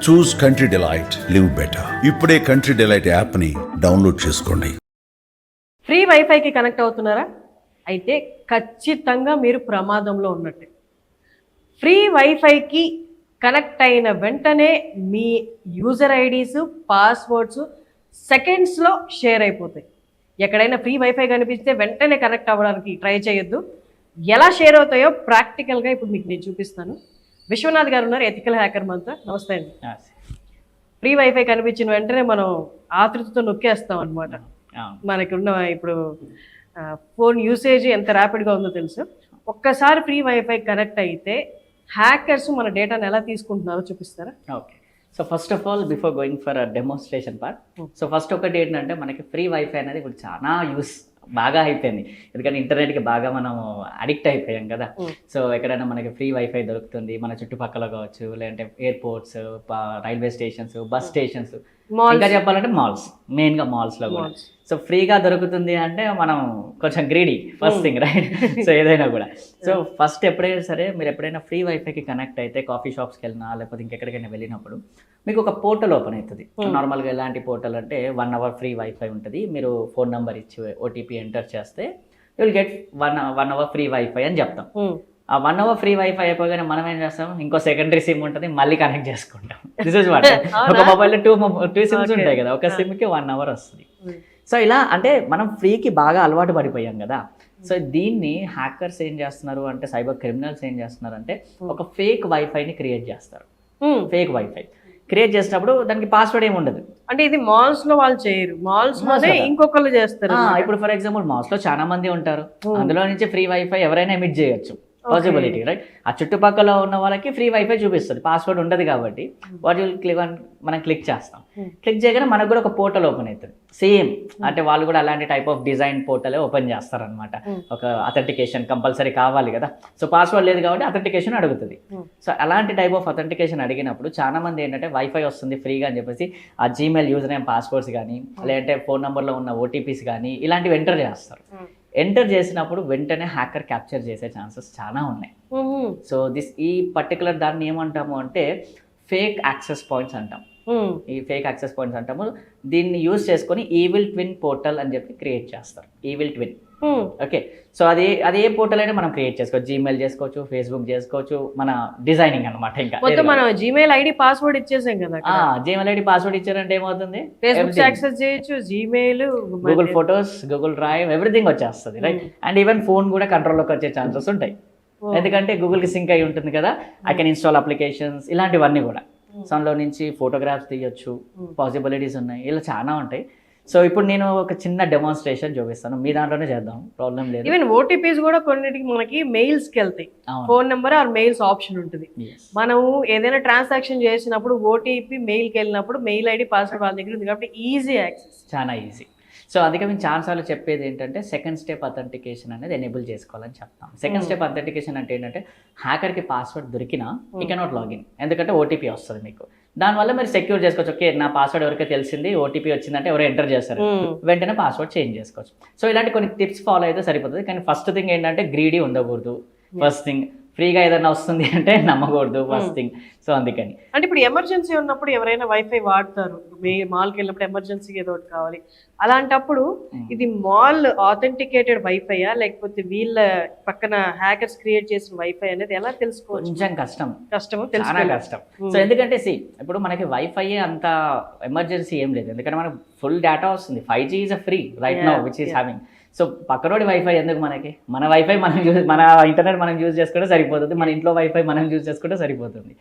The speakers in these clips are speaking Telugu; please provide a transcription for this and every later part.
చూస్ కంట్రీ డిలైట్, లివ్ బెటర్. ఇప్పుడే కంట్రీ డిలైట్ యాప్ని డౌన్లోడ్ చేసుకోండి. ఫ్రీ వైఫైకి కనెక్ట్ అవుతున్నారా? అయితే ఖచ్చితంగా మీరు ప్రమాదంలో ఉన్నట్టే. ఫ్రీ వైఫైకి కనెక్ట్ అయిన వెంటనే మీ యూజర్ ఐడీస్, పాస్వర్డ్స్ సెకండ్స్లో షేర్ అయిపోతాయి. ఎక్కడైనా ఫ్రీ వైఫై కనిపిస్తే వెంటనే కనెక్ట్ అవ్వడానికి ట్రై చేయొద్దు. ఎలా షేర్ అవుతాయో ప్రాక్టికల్గా ఇప్పుడు మీకు నేను చూపిస్తాను. విశ్వనాథ్ గారు ఉన్నారు, ఎథికల్ హ్యాకర్ మనతో. నమస్తే అండి. ఫ్రీ వైఫై కనిపించిన వెంటనే మనం ఆతృతతో నొక్కేస్తాం అనమాట. మనకి ఉన్న ఇప్పుడు ఫోన్ యూసేజ్ ఎంత ర్యాపిడ్గా ఉందో తెలుసు. ఒక్కసారి ఫ్రీ వైఫై కనెక్ట్ అయితే హ్యాకర్స్ మన డేటాను ఎలా తీసుకుంటున్నారో చూపిస్తారా? Okay. So first of all before going for demonstration part, so first ఒకటి ఏంటంటే మనకి ఫ్రీ వైఫై అనేది ఇప్పుడు చాలా బాగా అయిపోయింది. ఎందుకంటే ఇంటర్నెట్కి బాగా మనం అడిక్ట్ అయిపోయాం కదా. సో ఎక్కడైనా మనకి ఫ్రీ వైఫై దొరుకుతుంది మన చుట్టుపక్కల కావచ్చు, లేదంటే airports, railway stations, bus stations, ఇంకా చెప్పాలంటే మాల్స్, మెయిన్గా మాల్స్లో కూడా సో ఫ్రీగా దొరుకుతుంది అంటే మనం కొంచెం greedy first thing, right? So ఏదైనా కూడా. సో ఫస్ట్ ఎప్పుడైనా సరే మీరు ఎప్పుడైనా ఫ్రీ వైఫైకి కనెక్ట్ అయితే కాఫీ షాప్స్కి వెళ్ళినా లేకపోతే ఇంకెక్కడికైనా వెళ్ళినప్పుడు మీకు ఒక పోర్టల్ ఓపెన్ అవుతుంది. నార్మల్గా ఎలాంటి పోర్టల్ అంటే 1 hour ఫ్రీ వైఫై ఉంటుంది. మీరు ఫోన్ నెంబర్ ఇచ్చి ఓటీపీ ఎంటర్ చేస్తే you will get 1 hour free wifi అని చెప్తాం. ఆ 1 hour ఫ్రీ వైఫై అయిపోగానే మనం ఏం చేస్తాం, ఇంకో సెకండరీ సిమ్ ఉంటుంది, మళ్ళీ కనెక్ట్ చేసుకుంటాం. This is what. ఒక మొబైల్లో టూ సిమ్స్ ఉంటాయి కదా, ఒక సిమ్కి 1 hour వస్తుంది. సో ఇలా అంటే మనం ఫ్రీకి బాగా అలవాటు పడిపోయాం కదా. సో దీన్ని హ్యాకర్స్ ఏం చేస్తున్నారు అంటే, సైబర్ క్రిమినల్స్ ఏం చేస్తున్నారు అంటే ఒక ఫేక్ వైఫైని క్రియేట్ చేస్తారు. ఫేక్ వైఫై క్రియేట్ చేసినప్పుడు దానికి పాస్వర్డ్ ఏమి ఉండదు. అంటే ఇది మాల్స్ లో వాళ్ళు చేయరు, మాల్స్ లోనే ఇంకొకళ్ళు చేస్తారు. ఇప్పుడు ఫర్ ఎగ్జాంపుల్ మాల్స్ లో చాలా మంది ఉంటారు, అందులో నుంచి ఫ్రీ వైఫై ఎవరైనా ఎమిట్ చేయొచ్చు, పాసిబిలిటీ, రైట్? ఆ చుట్టుపక్కల ఉన్న వాళ్ళకి ఫ్రీ వైఫై చూపిస్తుంది, పాస్వర్డ్ ఉండదు కాబట్టి వాట్ విల్ క్లిక్ మనం క్లిక్ చేస్తాం. క్లిక్ చేయగానే మనకు కూడా ఒక పోర్టల్ ఓపెన్ అవుతుంది సేమ్. అంటే వాళ్ళు కూడా అలాంటి టైప్ ఆఫ్ డిజైన్ పోర్టలే ఓపెన్ చేస్తారనమాట. ఒక అథెంటికేషన్ కంపల్సరీ కావాలి కదా. సో పాస్వర్డ్ లేదు కాబట్టి అథెంటికేషన్ అడుగుతుంది. సో అలాంటి టైప్ ఆఫ్ అథెంటికేషన్ అడిగినప్పుడు చాలా మంది ఏంటంటే వైఫై వస్తుంది ఫ్రీగా అని చెప్పేసి ఆ జీమెయిల్ యూజర్ నేమ్ పాస్వర్డ్స్ కానీ లేదంటే ఫోన్ నెంబర్లో ఉన్న ఓటీపీస్ కానీ ఇలాంటివి ఎంటర్ చేస్తారు. ఎంటర్ చేసినప్పుడు వెంటనే హ్యాకర్ క్యాప్చర్ చేసే ఛాన్సెస్ చాలా ఉన్నాయి. సో ఈ పర్టికులర్ దాన్ని ఏమంటాము అంటే ఫేక్ యాక్సెస్ పాయింట్స్ అంటాం. ఈ ఫేక్ యాక్సెస్ పాయింట్స్ అంటాము. దీన్ని యూజ్ చేసుకొని ఈవిల్ ట్విన్ పోర్టల్ అని చెప్పి క్రియేట్ చేస్తారు. Evil twin, okay. సో అది ఏ పోర్టల్ అయినా మనం క్రియేట్ చేసుకోవచ్చు. జీమెయిల్ చేసుకోవచ్చు, ఫేస్బుక్ చేసుకోవచ్చు, మన డిజైనింగ్ అనమాట. ఇంకా మనం జీమెయిల్ ఐడి పాస్వర్డ్ ఇచ్చేసాం కదా. జీమెయిల్ ఐడి పాస్వర్డ్ ఇచ్చారంటే ఏమవుతుంది, ఫేస్బుక్ యాక్సెస్ చేయొచ్చు, Gmail, Google photos, Google drive, everything వచ్చేస్తుంది, రైట్? అండ్ ఈవెన్ ఫోన్ కూడా కంట్రోల్లోకి వచ్చే ఛాన్సెస్ ఉంటాయి. ఎందుకంటే గూగుల్కి సింక్ అయి ఉంటుంది కదా, ఐ కెన్ ఇన్స్టాల్ అప్లికేషన్స్, ఇలాంటివన్నీ కూడా. సో అందులో నుంచి ఫోటోగ్రాఫ్స్ తీయొచ్చు, పాసిబిలిటీస్ ఉన్నాయి, ఇలా చాలా ఉంటాయి. సో ఇప్పుడు నేను ఒక చిన్న డెమాన్స్ట్రేషన్ చూపిస్తాను, మీ దాంట్లోనే చేద్దాం, ప్రాబ్లం లేదు. ఈవెన్ ఓటీపీస్ కూడా కొన్నిటికి మనకి మెయిల్స్కి వెళ్తాయి, phone number or mails option ఉంటుంది. మనం ఏదైనా ట్రాన్సాక్షన్ చేసినప్పుడు ఓటీపీ మెయిల్కి వెళ్ళినప్పుడు మెయిల్ ఐడి పాస్వర్డ్ వాళ్ళ దగ్గర ఉంది కాబట్టి ఈజీ యాక్సెస్, చాలా ఈజీ. సో అందుకే మేము ఛాన్సార్లు చెప్పేది ఏంటంటే సెకండ్ స్టెప్ అథెంటికేషన్ అనేది ఎనేబుల్ చేసుకోవాలని చెప్తాం. సెకండ్ స్టెప్ అథెంటికేషన్ అంటే ఏంటంటే హ్యాకర్కి పాస్వర్డ్ దొరికినా యూ కెనాట్ లాగిన్, ఎందుకంటే ఓటీపీ వస్తుంది మీకు. దానివల్ల మీరు సెక్యూర్ చేసుకోవచ్చు. ఓకే, నా పాస్వర్డ్ ఎవరికైతే తెలిసింది, ఓటీపీ వచ్చిందంటే ఎవరు ఎంటర్ చేస్తారు, వెంటనే పాస్వర్డ్ చేంజ్ చేసుకోవచ్చు. సో ఇలాంటి కొన్ని టిప్స్ ఫాలో అయితే సరిపోతుంది. కానీ ఫస్ట్ థింగ్ ఏంటంటే గ్రీడీ ఉండకూడదు. ఫస్ట్ థింగ్, ఫ్రీగా ఏదైనా వస్తుంది అంటే నమ్మకూడదు, ఫస్ట్ థింగ్. సో అందుకని అంటే ఇప్పుడు ఎమర్జెన్సీ ఉన్నప్పుడు ఎవరైనా వైఫై వాడతారు, మాల్కి వెళ్ళినప్పుడు ఎమర్జెన్సీకి ఏదో ఒకటి కావాలి, అలాంటప్పుడు ఇది మాల్ ఆథెంటికేటెడ్ వైఫైయా లేకపోతే వీళ్ళ పక్కన హ్యాకర్స్ క్రియేట్ చేసిన వైఫై అనేది ఎలా తెలుసుకోవచ్చు? కొంచెం కష్టం, చాలా కష్టం. సో ఎందుకంటే ఇప్పుడు మనకి వైఫై అంత ఎమర్జెన్సీ ఏం లేదు, ఎందుకంటే మనకు ఫుల్ డేటా వస్తుంది. 5G is a free right now which is having. So పక్కనోడి వైఫై ఎందుకు మనకి? మన వైఫై మన ఇంటర్నెట్ మనం యూజ్ చేసుకుంటే సరిపోతుంది, మన ఇంట్లో వైఫై మనం యూజ్ చేసుకుంటే సరిపోతుంది.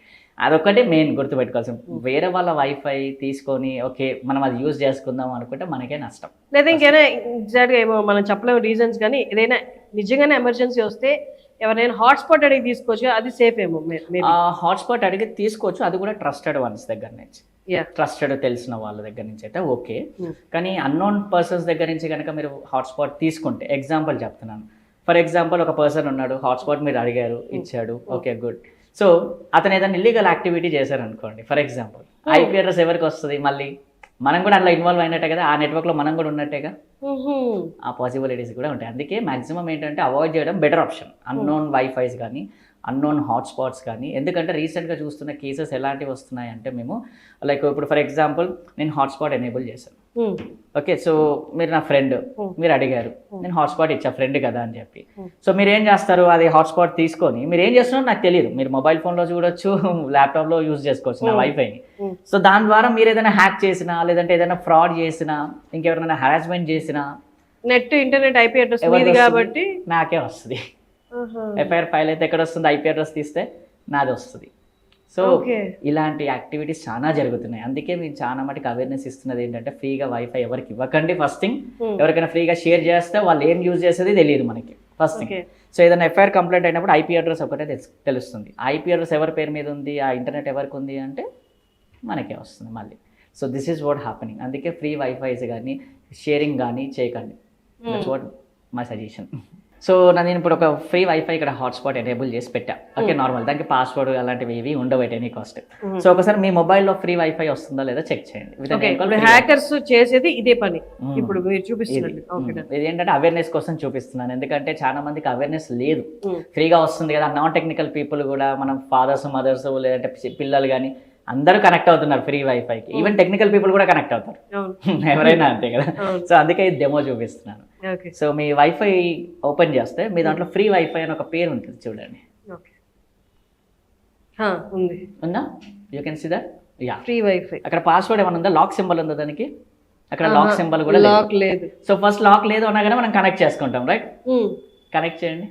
అదొక్కటే మెయిన్ గుర్తుపెట్టుకోవాల్సింది. వేరే వాళ్ళ వైఫై తీసుకొని ఓకే మనం అది యూజ్ చేసుకుందాం అనుకుంటే మనకే నష్టం. లేదా ఇంకైనా ఎగ్జాక్ట్గా ఏమో మనం చెప్పలేము రీజన్స్, కానీ ఏదైనా నిజంగానే ఎమర్జెన్సీ వస్తే ఎవరైనా హాట్స్పాట్ అడిగి తీసుకోవచ్చు, అది సేఫ్ ఏమో? హాట్స్పాట్ అడిగి తీసుకోవచ్చు, అది కూడా ట్రస్టెడ్ వన్స్ దగ్గర నుంచి, ట్రస్టెడ్ తెలిసిన వాళ్ళ దగ్గర నుంచి అయితే ఓకే. కానీ అన్నోన్ పర్సన్స్ దగ్గర నుంచి కనుక మీరు హాట్స్పాట్ తీసుకుంటే, ఎగ్జాంపుల్ చెప్తున్నాను, ఫర్ ఎగ్జాంపుల్ ఒక పర్సన్ ఉన్నాడు, హాట్స్పాట్ మీరు అడిగారు, ఇచ్చాడు, ఓకే గుడ్. సో అతను ఏదైనా ఇల్లీగల్ యాక్టివిటీ చేశారనుకోండి, ఫర్ ఎగ్జాంపుల్ ఐపీ అడ్రస్ ఎవరికి వస్తుంది, మళ్ళీ మనం కూడా అట్లా ఇన్వాల్వ్ అయినట్టే కదా, ఆ నెట్వర్క్లో మనం కూడా ఉన్నట్టేగా, ఆ పాసిబిలిటీస్ కూడా ఉంటాయి. అందుకే మాక్సిమం ఏంటంటే అవాయిడ్ చేయడం బెటర్ ఆప్షన్. అన్నోన్ వైఫైస్ కానీ అన్నోన్ హాట్స్పాట్స్ కానీ. ఎందుకంటే రీసెంట్గా చూస్తున్న కేసెస్ ఎలాంటివి వస్తున్నాయి అంటే మేము లైక్ ఇప్పుడు ఫర్ ఎగ్జాంపుల్ నేను హాట్స్పాట్ ఎనేబుల్ చేశాను. ఓకే, సో మీరు నా ఫ్రెండ్, మీరు అడిగారు, నేను హాట్స్పాట్ ఇచ్చా ఫ్రెండ్ కదా అని చెప్పి. సో మీరు ఏం చేస్తారు, అది హాట్స్పాట్ తీసుకొని మీరు ఏం చేస్తున్నారో నాకు తెలియదు. మీరు మొబైల్ ఫోన్లో చూడొచ్చు, ల్యాప్టాప్లో యూజ్ చేసుకోవచ్చు నా వైఫైని. సో దాని ద్వారా మీరు ఏదైనా హ్యాక్ చేసినా, లేదంటే ఏదైనా ఫ్రాడ్ చేసినా, ఇంకెవరైనా హరాస్మెంట్ చేసినా, నెట్ ఇంటర్నెట్ ఐపీ అడ్రస్ మీది కాబట్టి నాకే వస్తుంది. ఎఫ్ఐఆర్ ఫైల్ అయితే ఎక్కడ వస్తుంది, ఐపీ అడ్రస్ తీస్తే నాది వస్తుంది. సో ఇలాంటి యాక్టివిటీస్ చాలా జరుగుతున్నాయి. అందుకే మేము చాలా మటుకు అవేర్నెస్ ఇస్తున్నది ఏంటంటే ఫ్రీగా వైఫై ఎవరికి ఇవ్వకండి. ఫస్ట్ థింగ్, ఎవరికైనా ఫ్రీగా షేర్ చేస్తే వాళ్ళు ఏం యూజ్ చేసేది తెలియదు మనకి ఫస్ట్ థింగ్. సో ఏదైనా ఎఫ్ఐఆర్ కంప్లైంట్ అయినప్పుడు ఐపీ అడ్రస్ ఒకటే తెలుస్తుంది. ఐపీ అడ్రస్ ఎవరి పేరు మీద ఉంది, ఆ ఇంటర్నెట్ ఎవరికి ఉంది అంటే మనకే వస్తుంది మళ్ళీ. So this is what happening. అందుకే ఫ్రీ వైఫైస్ కానీ షేరింగ్ కానీ చేయకండి. That's what my suggestion. So నేను ఇప్పుడు ఒక ఫ్రీ వైఫై ఇక్కడ హాట్స్పాట్ ఎనేబుల్ చేసి పెట్టా. ఓకే, నార్మల్, దానికి పాస్వర్డ్ అలాంటివి ఏవి ఉండవు ఎట్ ఎనీ కాస్ట్. సో ఒకసారి మీ మొబైల్లో ఫ్రీ వైఫై వస్తుందా లేదా చెక్ చేయండి. హ్యాకర్స్ చేసేది ఇదే పని. ఇప్పుడు మీరు చూపిస్తున్నట్టు ఇది ఏంటంటే అవేర్నెస్ కోసం చూపిస్తున్నాను. ఎందుకంటే చాలా మందికి అవేర్నెస్ లేదు. ఫ్రీగా వస్తుంది కదా, నాన్ టెక్నికల్ పీపుల్ కూడా, మనం ఫాదర్స్ మదర్స్ లేదంటే పిల్లలు కానీ అందరూ కనెక్ట్ అవుతున్నారు ఫ్రీ వైఫైకి. ఈవెన్ టెక్నికల్ పీపుల్ కూడా కనెక్ట్ అవుతారు, ఎవరైనా అంతే కదా. సో అందుకే ఇది డెమో చూపిస్తున్నాను. సో మీ వైఫై ఓపెన్ చేస్తే మీ దాంట్లో ఫ్రీ వైఫై అని ఒక పేరు ఉంటుంది చూడండి. ఉందా? You can see that. Yeah, free wifi. అక్కడ పాస్వర్డ్ ఏమైనా ఉందా, లాక్ సింబల్ ఉందా దానికి? అక్కడ లాక్ సింబల్ కూడా లేదు. సో ఫస్ట్ లాక్ లేదు అన్నా కానీ మనం కనెక్ట్ చేసుకుంటాం, రైట్? కనెక్ట్ చేయండి.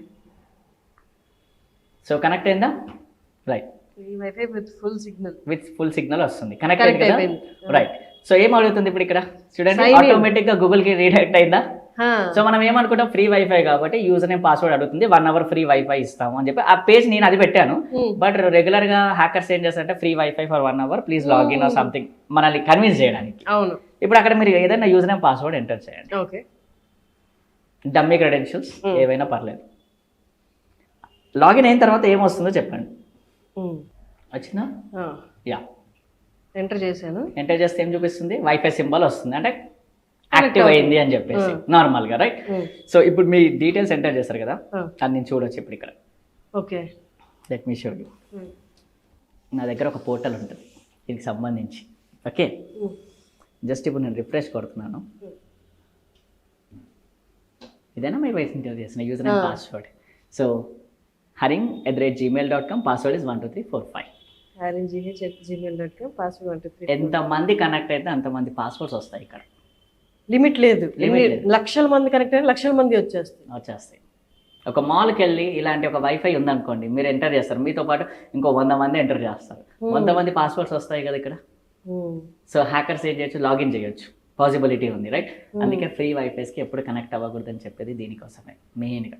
సో కనెక్ట్ అయిందా? రైట్, విత్ ఫుల్ సిగ్నల్ వస్తుంది. కనెక్ట్ అయింది కదా, రైట్. సో ఏం అడుగుతుంది ఇప్పుడు ఇక్కడ చూడండి, ఆటోమేటిక్ గా గూగుల్ కి రీడైరెక్ట్ అయిందా? సో మనం ఏమనుకుంటాం, ఫ్రీ వైఫై కాబట్టి యూజర్ నేమ్ పాస్వర్డ్ అడుగుతుంది, 1 hour ఫ్రీ వైఫై ఇస్తాము అని చెప్పి ఆ పేజ్ నేను అది పెట్టాను. బట్ రెగ్యులర్ గా హ్యాకర్స్ ఏం చేస్తారంటే free wifi for 1 hour please login or something మనల్ని కన్విన్స్ చేయడానికి. ఇప్పుడు అక్కడ మీరు ఏదైనా యూజర్ నేమ్ పాస్వర్డ్ ఎంటర్ చేయండి, డమ్మీ క్రెడెన్షియల్స్ ఏవైనా పర్లేదు. లాగిన్ అయిన తర్వాత ఏమొస్తుందో చెప్పండి. వచ్చిందా? యా, ఎంటర్ చేశాను. ఎంటర్ చేస్తే ఏం చూపిస్తుంది, వైఫై సింబల్ వస్తుంది, అంటే యాక్టివ్ అయింది అని చెప్పేసి నార్మల్ గా, రైట్? సో ఇప్పుడు మీ డీటెయిల్స్ ఎంటర్ చేస్తారు కదా, అది నేను చూడొచ్చు ఇప్పుడు ఇక్కడ. Okay, let me show you. నా దగ్గర ఒక పోర్టల్ ఉంటుంది దీనికి సంబంధించి. ఓకే, జస్ట్ ఇప్పుడు నేను రిఫ్రెష్ కొడుతున్నాను. ఇదేనా మీ వైఫ్ ఇంటర్ చేసిన user name password. So haring@gmail.com, password is 12345. haring@gmail.com, password 12345. ఎంతమంది కనెక్ట్ అయితే అంతమంది పాస్వర్డ్స్ వస్తాయి ఇక్కడ. లిమిట్ లేదు. లక్షల మంది కనెక్ట్ అయితే లక్షల మంది వచ్చేస్తాయి. ఒక మాల్కి వెళ్ళి ఇలాంటి ఒక వైఫై ఉందనుకోండి, మీరు ఎంటర్ చేస్తారు, మీతో పాటు ఇంకో 100 మంది ఎంటర్ చేస్తారు, 100 మంది పాస్వర్డ్స్ వస్తాయి కదా ఇక్కడ. సో హ్యాకర్స్ ఏం చేయొచ్చు, లాగిన్ చేయొచ్చు, పాసిబిలిటీ ఉంది, రైట్? అందుకే ఫ్రీ వైఫైస్కి ఎప్పుడు కనెక్ట్ అవ్వకూడదు అని చెప్పేది దీనికోసమే మెయిన్గా.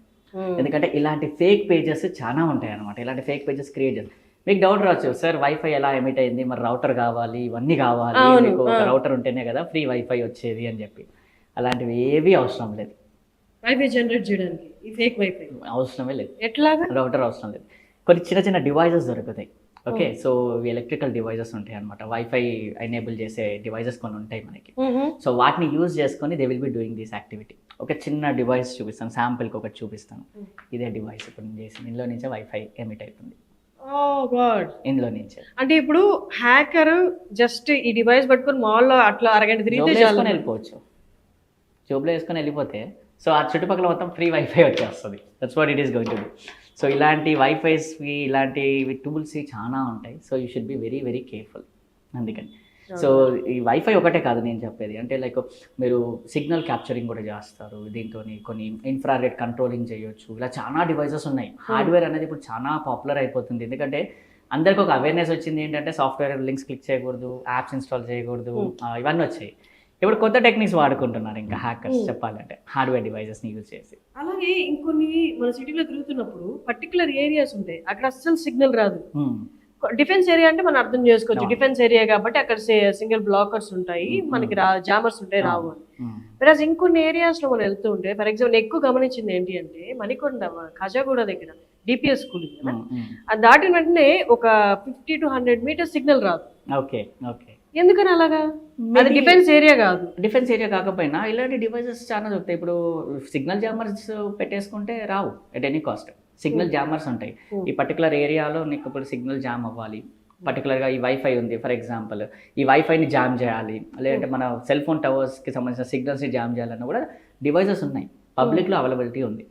ఎందుకంటే ఇలాంటి ఫేక్ పేజెస్ చాలా ఉంటాయి అనమాట. ఇలాంటి ఫేక్ పేజెస్ క్రియేట్ చేస్తారు. మీకు డౌట్ రావచ్చు, సార్ వైఫై ఎలా ఎమిట్ అయింది, మరి రౌటర్ కావాలి, ఇవన్నీ కావాలి, మీకు ఒక రౌటర్ ఉంటేనే కదా ఫ్రీ వైఫై వచ్చేది అని చెప్పి. అలాంటివి ఏవి అవసరం లేదు. వైఫై జనరేట్ చేయడానికి ఈ ఫేక్ వైఫై అవసరమే లేదు. ఎట్లాగా? రౌటర్ అవసరం లేదు. కొన్ని చిన్న చిన్న డివైజెస్ దొరుకుతాయి. ఓకే, సో ఇవి ఎలక్ట్రికల్ డివైజెస్ ఉంటాయి అనమాట. వైఫై ఎనేబుల్ చేసే డివైజెస్ కొన్ని ఉంటాయి మనకి. సో వాటిని యూజ్ చేసుకొని they will be doing this activity. ఒక చిన్న డివైస్ చూపిస్తాను, శాంపిల్కి ఒకటి చూపిస్తాను. ఇదే డివైస్ ఇప్పుడు నేను చేసింది, ఇందులో నుంచే వైఫై ఎమిట్ అవుతుంది. ఇందులో నుంచే. అంటే ఇప్పుడు హ్యాకర్ జస్ట్ ఈ డివైస్ పట్టుకొని మాల్లో అట్లా అరగంట తిరిగితే వెళ్ళిపోవచ్చు. జోబ్లో వేసుకొని వెళ్ళిపోతే సో ఆ చుట్టుపక్కల మొత్తం ఫ్రీ వైఫై వచ్చేస్తుంది. That's what it is going to do. So ఇలాంటి వైఫైస్వి, ఇలాంటి టూల్స్ చాలా ఉంటాయి. So you should be very very careful. అందుకని సో ఈ వైఫై ఒకటే కాదు నేను చెప్పేది, అంటే లైక్ మీరు సిగ్నల్ క్యాప్చరింగ్ కూడా చేస్తారు దీంతో, కొన్ని ఇన్ఫ్రారెడ్ కంట్రోలింగ్ చేయొచ్చు. ఇలా చాలా డివైసెస్ ఉన్నాయి. హార్డ్వేర్ అనేది ఇప్పుడు చాలా పాపులర్ అయిపోతుంది. ఎందుకంటే అందరికి ఒక అవేర్నెస్ వచ్చింది ఏంటంటే సాఫ్ట్వేర్ లింక్స్ క్లిక్ చేయకూడదు, యాప్స్ ఇన్స్టాల్ చేయకూడదు, ఇవన్నీ వచ్చాయి. ఇప్పుడు కొత్త టెక్నిక్స్ వాడుకుంటున్నారు ఇంకా హ్యాకర్స్ చెప్పాలంటే, హార్డ్వేర్ డివైజెస్ని యూజ్ చేసి. అలాగే ఇంకొన్ని మన సిటీలో తిరుగుతున్నప్పుడు పర్టికులర్ ఏరియాస్ ఉంటాయి, అక్కడ అస్సలు సిగ్నల్ రాదు. డిఫెన్స్ ఏరియా అంటే మనం అర్థం చేసుకోవచ్చు, డిఫెన్స్ ఏరియా కాబట్టి అక్కడ సింగిల్ బ్లాకర్స్ ఉంటాయి, మనకి జామర్స్ ఉంటాయి, రావు అని. ప్లస్ ఇంకొన్ని ఏరియాస్ లో మనం వెళ్తూ ఉంటే, ఫర్ ఎగ్జాంపుల్ ఎక్కువ గమనించింది ఏంటి అంటే మణికొండ ఖజాగూడ దగ్గర డిపిఎస్ స్కూల్ ఉంది కదా, అది దాటిన వెంటనే ఒక 50 to 100 meters సిగ్నల్ రాదు. ఓకే ఓకే, ఎందుకని అలాగా? అది డిఫెన్స్ ఏరియా కాదు. డిఫెన్స్ ఏరియా కాకపోయినా ఇలాంటి డివైసెస్ చాలా దొరుకుతాయి. ఇప్పుడు సిగ్నల్ జామర్స్ పెట్టేసుకుంటే రావు at any cost. Signal jammers ఉంటాయి. ఈ పర్టికులర్ ఏరియాలో నీకు ఇప్పుడు సిగ్నల్ జామ్ అవ్వాలి, పర్టికులర్గా ఈ వైఫై ఉంది ఫర్ ఎగ్జాంపుల్, ఈ వైఫైని జామ్ చేయాలి, లేదంటే మన సెల్ ఫోన్ టవర్స్కి సంబంధించిన సిగ్నల్స్ని జామ్ చేయాలన్నా కూడా డివైసెస్ ఉన్నాయి, పబ్లిక్లో అవైలబిలిటీ ఉంది.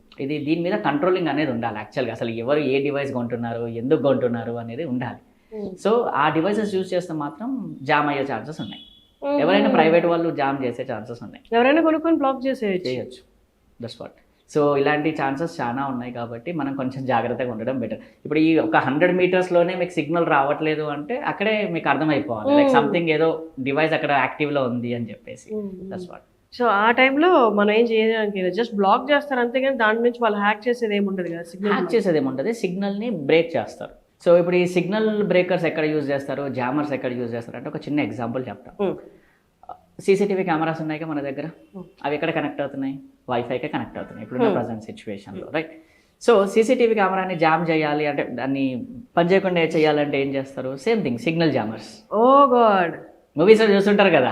దీని మీద కంట్రోలింగ్ అనేది ఉండాలి యాక్చువల్గా. అసలు ఎవరు ఏ డివైస్ కొంటున్నారు, ఎందుకు కొంటున్నారు అనేది ఉండాలి. సో ఆ డివైసెస్ యూజ్ చేస్తే మాత్రం జామ్ అయ్యే ఛాన్సెస్ ఉన్నాయి. ఎవరైనా ప్రైవేట్ వాళ్ళు జామ్ చేసే ఛాన్సెస్ ఉన్నాయి, ఎవరైనా కొనుక్కొని బ్లాక్ చేయొచ్చు. That's what. సో ఇలాంటి ఛాన్సెస్ చాలా ఉన్నాయి కాబట్టి మనం కొంచెం జాగ్రత్తగా ఉండడం బెటర్. ఇప్పుడు ఈ ఒక 100 మీటర్స్లోనే మీకు సిగ్నల్ రావట్లేదు అంటే అక్కడే మీకు అర్థమైపోవాలి లైక్ సంథింగ్ ఏదో డివైస్ అక్కడ యాక్టివ్లో ఉంది అని చెప్పేసి. That's what. సో ఆ టైంలో మనం ఏం చేయడానికి జస్ట్ బ్లాక్ చేస్తారు అంతేగాని దాని నుంచి వాళ్ళు హ్యాక్ చేసేది ఏమి ఉండదు కదా. హ్యాక్ చేసేది ఏముంటుంది, సిగ్నల్ని బ్రేక్ చేస్తారు. సో ఇప్పుడు ఈ సిగ్నల్ బ్రేకర్స్ ఎక్కడ యూజ్ చేస్తారు, జామర్స్ ఎక్కడ యూజ్ చేస్తారు అంటే ఒక చిన్న ఎగ్జాంపుల్ చెప్తాను. సీసీటీవీ కెమెరాస్ ఉన్నాయి కదా మన దగ్గర, అవి ఎక్కడ కనెక్ట్ అవుతున్నాయి, వైఫైకే కనెక్ట్ అవుతున్నాయి ఇప్పుడున్న ప్రజెంట్ సిచ్యువేషన్లో, రైట్? సో సీసీటీవీ కెమెరాని జామ్ చేయాలి అంటే దాన్ని పని చేయకుండా చేయాలంటే ఏం చేస్తారు, సేమ్ థింగ్ సిగ్నల్ జామర్స్. ఓ గాడ్, మూవీస్లో చూస్తుంటారు కదా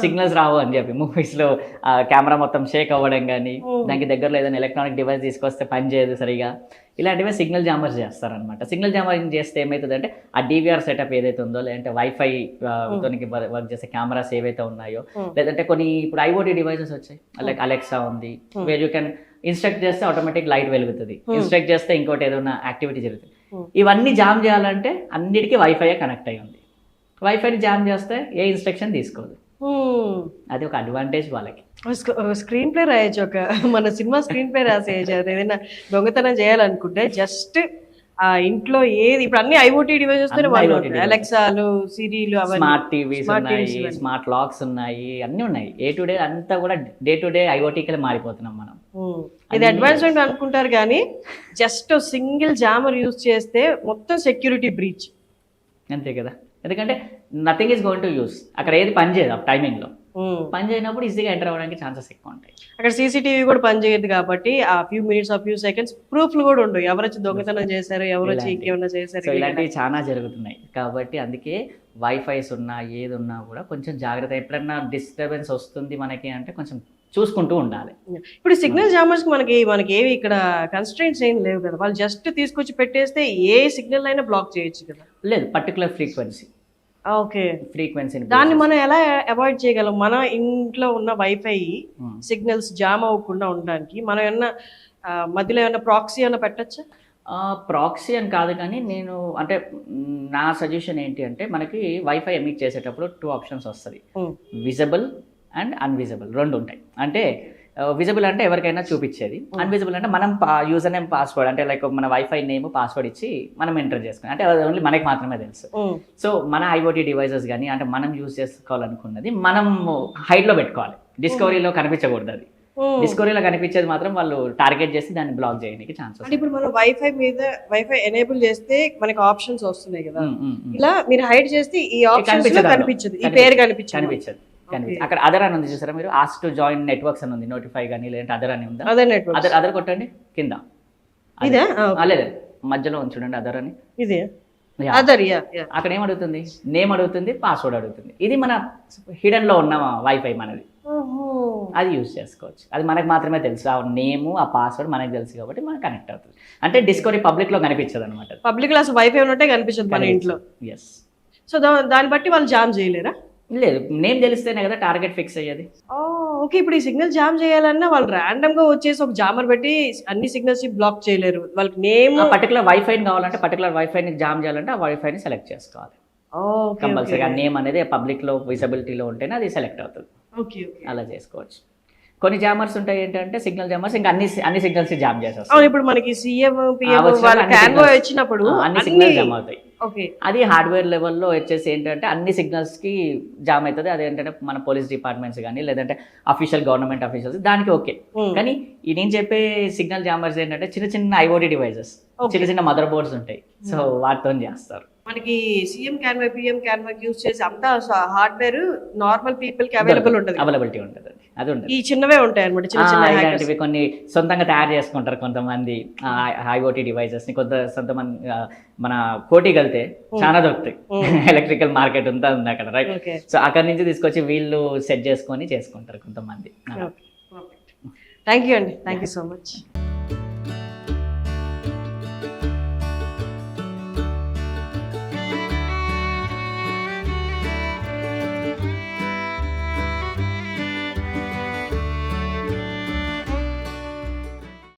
సిగ్నల్స్ రావు అని చెప్పి, మూవీస్లో కెమెరా మొత్తం షేక్ అవ్వడం కానీ, దానికి దగ్గరలో ఏదైనా ఎలక్ట్రానిక్ డివైస్ తీసుకొస్తే పని చేయదు సరిగా, ఇలాంటివే సిగ్నల్ జామర్స్ చేస్తారనమాట. సిగ్నల్ జామరింగ్ చేస్తే ఏమవుతుందంటే ఆ డివిఆర్ సెటప్ ఏదైతే ఉందో, లేదంటే వైఫై తోనికి వర్క్ చేసే కెమెరాస్ ఏవైతే ఉన్నాయో, లేదంటే కొన్ని ఇప్పుడు ఐఓటీ డివైసెస్ వచ్చాయి, లైక్ అలెక్సా ఉంది, వేర్ యూ కెన్ ఇన్స్ట్రక్ట్ చేస్తే ఆటోమేటిక్ లైట్ వెలుగుతుంది, ఇన్స్ట్రక్ట్ చేస్తే ఇంకోటి ఏదైనా యాక్టివిటీ జరుగుతుంది. ఇవన్నీ జామ్ చేయాలంటే అన్నిటికీ వైఫై కనెక్ట్ అయి ఉంది. వైఫైని జామ్ చేస్తే ఏ ఇన్స్ట్రక్షన్ తీసుకోదు, అది ఒక అడ్వాంటేజ్ వాళ్ళకి. స్క్రీన్ ప్లే రాయొచ్చు, ఒక మన సినిమా స్క్రీన్ ప్లే రాసేయచ్చు. ఏదైనా దొంగతనం చేయాలనుకుంటే జస్ట్ ఆ ఇంట్లో ఏది ఇప్పుడు అన్ని ఐఓటీ డివైజెస్ అలెక్సాలు, సిరీలు, స్మార్ట్ టీవీస్ ఉన్నాయి, స్మార్ట్ లాక్స్ ఉన్నాయి, అన్ని ఉన్నాయి. ఏ టు డే అంతా కూడా డే టు డే ఐఓటీకి మారిపోతున్నాం మనం. ఇది అడ్వాన్స్మెంట్ అనుకుంటారు కానీ జస్ట్ సింగిల్ జామర్ యూజ్ చేస్తే మొత్తం సెక్యూరిటీ బ్రీచ్. అంతే కదా, ఎందుకంటే nothing is going to use, అక్కడ ఏది పని చేయదు ఆ టైమింగ్లో. పని చేయనప్పుడు ఈజీగా ఎంటర్ అవ్వడానికి ఛాన్సెస్ ఎక్కువ ఉంటాయి. అక్కడ సీసీటీవీ కూడా పని చేయదు కాబట్టి ఆ ఫ్యూ మినిట్స్ ఆ ఫ్యూ సెకండ్స్ ప్రూఫ్లు కూడా ఉండవు, ఎవరు వచ్చి దొంగతనం చేశారు, ఎవరు వచ్చి ఇంకేమన్నా చేశారు, ఇలాంటివి చాలా జరుగుతున్నాయి. కాబట్టి అందుకే వైఫైస్ ఉన్నా ఏది ఉన్నా కూడా కొంచెం జాగ్రత్త. ఎప్పుడన్నా డిస్టర్బెన్స్ వస్తుంది మనకి అంటే కొంచెం చూసుకుంటూ ఉండాలి. ఇప్పుడు సిగ్నల్ జామర్స్ మనకి ఏవి ఇక్కడ కన్స్ట్రెయింట్స్ ఏం లేవు కదా, వాళ్ళు జస్ట్ తీసుకొచ్చి పెట్టేస్తే ఏ సిగ్నల్ అయినా బ్లాక్ చేయొచ్చు కదా. లేదు, పర్టికులర్ ఫ్రీక్వెన్సీ. ఓకే, ఫ్రీక్వెన్సీ దాన్ని మనం ఎలా అవాయిడ్ చేయగలం? మన ఇంట్లో ఉన్న వైఫై సిగ్నల్స్ జామ్ అవ్వకుండా ఉండడానికి మనం ఏమన్నా మధ్యలో ఏమన్నా ప్రాక్సీ ఏమన్నా పెట్టచ్చా? ప్రాక్సీ అని కాదు కానీ నేను అంటే నా సజెషన్ ఏంటి అంటే మనకి వైఫై ఎమిట్ చేసేటప్పుడు 2 ఆప్షన్స్ వస్తుంది, విజిబుల్ అండ్ అన్విజిబుల్, 2 ఉంటాయి. అంటే విజిబుల్ అంటే ఎవరికైనా చూపించేది, అన్విజిబుల్ అంటే మనం యూజర్ నేమ్ పాస్వర్డ్ అంటే లైక్ మన వైఫై నేమ్ పాస్వర్డ్ ఇచ్చి మనం ఎంటర్ చేసుకుని, అంటే అది ఓన్లీ మనకి మాత్రమే తెలుసు. సో మన ఐఓటీ డివైసెస్ కానీ అంటే మనం యూజ్ చేసుకోవాలనుకున్నది మనం హైట్లో పెట్టుకోవాలి, డిస్కవరీలో కనిపించకూడదు. అది డిస్కవరీలో కనిపించేది మాత్రం వాళ్ళు టార్గెట్ చేసి దాన్ని బ్లాక్ చేయడానికి ఛాన్సెస్. అంటే ఇప్పుడు మనం వైఫై మీద వైఫై ఎనేబుల్ చేస్తే మనకి ఆప్షన్స్ వస్తున్నాయి కదా, ఇలా మీరు హైడ్ చేస్తే ఈ ఆప్షన్స్ కనిపించదు, ఈ పేరు కనిపించదు. అక్కడ అదర్ అని ఉంది చూసారా మీరు, ఆస్క్ టు జాయిన్ నెట్వర్క్స్ అని ఉంది, నోటిఫై కానీ లేదంటే అదర్ అని ఉందా, అదర్ కొట్టండి కింద, లేదు మధ్యలో ఉంది చూడండి అదర్ అని, ఇదే అక్కడ ఏం అడుగుతుంది, నేమ్ అడుగుతుంది, పాస్వర్డ్ అడుగుతుంది. ఇది మన హిడెన్ లో ఉన్న వైఫై మనది, అది యూజ్ చేసుకోవచ్చు. అది మనకు మాత్రమే తెలుసు, ఆ నేము ఆ పాస్వర్డ్ మనకు తెలుసు కాబట్టి మనకు కనెక్ట్ అవుతుంది. అంటే డిస్కవరీ పబ్లిక్ లో కనిపించదు అనమాట, పబ్లిక్ లో అసలు వైఫై ఉన్నట్టే కనిపించదు మన ఇంట్లో. ఎస్. సో దాన్ని బట్టి వాళ్ళు జామ్ చేయలేరా? లేదు, నేమ్ తెలిస్తేనే కదా టార్గెట్ ఫిక్స్ అయ్యేది. ఓకే, ఇప్పుడు ఈ సిగ్నల్ జామ్ చేయాలన్నా వాళ్ళు ర్యాండమ్ గా వచ్చేసి ఒక జామర్ పెట్టి అన్ని సిగ్నల్స్ బ్లాక్ చేయలేరు, వాళ్ళకి నేమ్ పర్టికులర్ వైఫైని కావాలంటే పర్టికులర్ వైఫైని జామ్ చేయాలంటే ఆ వైఫైని సెలెక్ట్ చేసుకోవాలి కంపల్సరీగా. నేమ్ అనేది పబ్లిక్ లో విజిబిలిటీలో ఉంటేనే అది సెలెక్ట్ అవుతుంది. అలా చేసుకోవచ్చు. కొన్ని జామర్స్ ఉంటాయి ఏంటంటే సిగ్నల్ జామర్స్ ఇంకా అన్ని సిగ్నల్స్ జామ్ చేసేస్తాయి. ఇప్పుడు మనకి సీఎం పిఎం వాళ్ళ కాన్వాయ్ వచ్చినప్పుడు అన్ని సిగ్నల్స్ జామ్ అవుతాయి. అది హార్డ్వేర్ లెవెల్లో వచ్చేసి ఏంటంటే అన్ని సిగ్నల్స్ కి జామ్ అవుతుంది. అదేంటంటే మన పోలీస్ డిపార్ట్మెంట్స్ కానీ లేదంటే అఫీషియల్ గవర్నమెంట్ అఫీషియల్స్ దానికి ఓకే. కానీ నేను చెప్పే సిగ్నల్ జామర్స్ ఏంటంటే చిన్న చిన్న ఐఓటీ డివైజెస్, చిన్న చిన్న మదర్ బోర్డ్స్ ఉంటాయి, సో వాటితో చేస్తారు. మనకి CM convoy PM convoy use చేసి అంతా హార్డ్వేర్ నార్మల్ పీపుల్ కి అవైలబిలిటీ ఉంటుంది. అది ఉంటుంది, ఈ చిన్నవే ఉంటాయి అనమాట. ఇలాంటివి కొన్ని సొంతంగా తయారు చేసుకుంటారు కొంతమంది ఐఓటీ డివైజెస్ ని. కొంతమంది మన కోటికి వెళ్తే చాలా దొరుకుతాయి, ఎలక్ట్రికల్ మార్కెట్ అంతా ఉంది అక్కడ, రైట్? సో అక్కడ నుంచి తీసుకొచ్చి వీళ్ళు సెట్ చేసుకొని చేసుకుంటారు కొంతమంది. థ్యాంక్ యూ అండి, థ్యాంక్ యూ సో మచ్.